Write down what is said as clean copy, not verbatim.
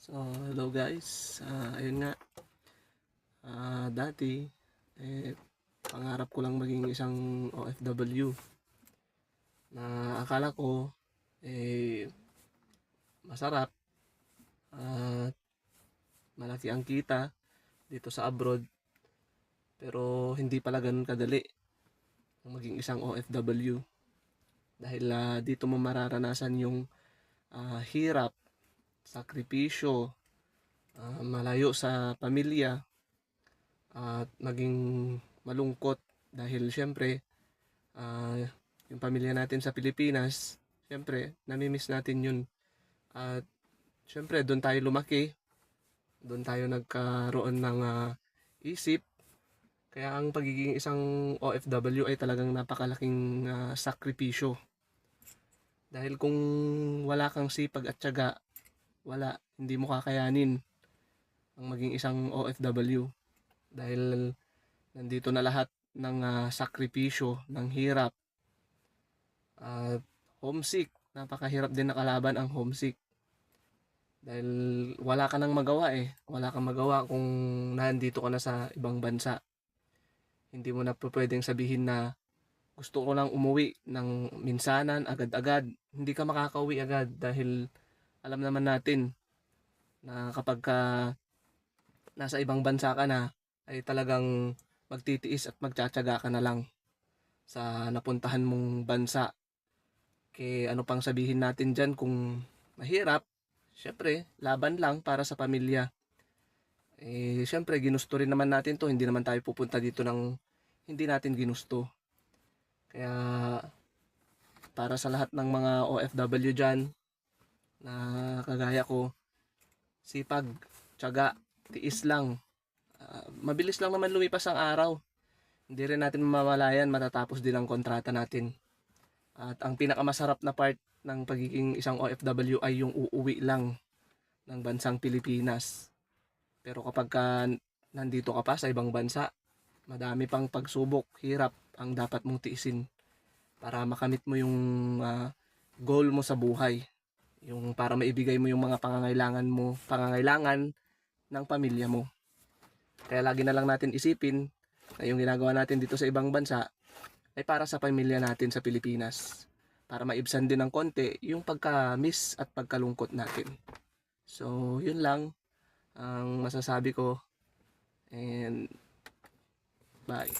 So, hello guys. Ayun nga. Dati, pangarap ko lang maging isang OFW. Na akala ko, masarap at malaki ang kita dito sa abroad. Pero hindi pala ganun kadali ang maging isang OFW. Dahil dito mo mararanasan yung hirap, sakripisyo, malayo sa pamilya, at maging malungkot dahil syempre yung pamilya natin sa Pilipinas, syempre namimiss natin yun. At syempre doon tayo lumaki, doon tayo nagkaroon ng isip. Kaya ang pagiging isang OFW ay talagang napakalaking sakripisyo. Dahil kung wala kang sipag at tiyaga, hindi mo kakayanin ang maging isang OFW. Dahil nandito na lahat ng sakripisyo, ng hirap, at homesick. Napakahirap din nakalaban ang homesick. Dahil wala ka nang magawa Wala kang magawa kung nandito ka na sa ibang bansa. Hindi mo na pwedeng sabihin na gusto ko lang umuwi ng minsanan, agad-agad. Hindi ka makakauwi agad dahil alam naman natin na kapag nasa ibang bansa ka na, ay talagang magtitiis at magtsatsaga ka na lang sa napuntahan mong bansa. Kaya ano pang sabihin natin dyan kung mahirap, syempre, laban lang para sa pamilya. Syempre, ginusto rin naman natin to. Hindi naman tayo pupunta dito ng hindi natin ginusto. Kaya, para sa lahat ng mga OFW dyan, na kagaya ko, sipag, tiyaga, tiis lang. Mabilis lang naman lumipas ang araw. Hindi rin natin mamamalayan, matatapos din ang kontrata natin. At ang pinakamasarap na part ng pagiging isang OFW ay yung uuwi lang ng bansang Pilipinas. Pero kapag nandito ka pa sa ibang bansa, madami pang pagsubok, hirap ang dapat mong tiisin para makamit mo yung goal mo sa buhay. Yung para maibigay mo yung mga pangangailangan ng pamilya mo. Kaya lagi na lang natin isipin na yung ginagawa natin dito sa ibang bansa ay para sa pamilya natin sa Pilipinas. Para maibsan din ng konti yung pagka-miss at pagkalungkot natin. So, yun lang ang masasabi ko. And bye.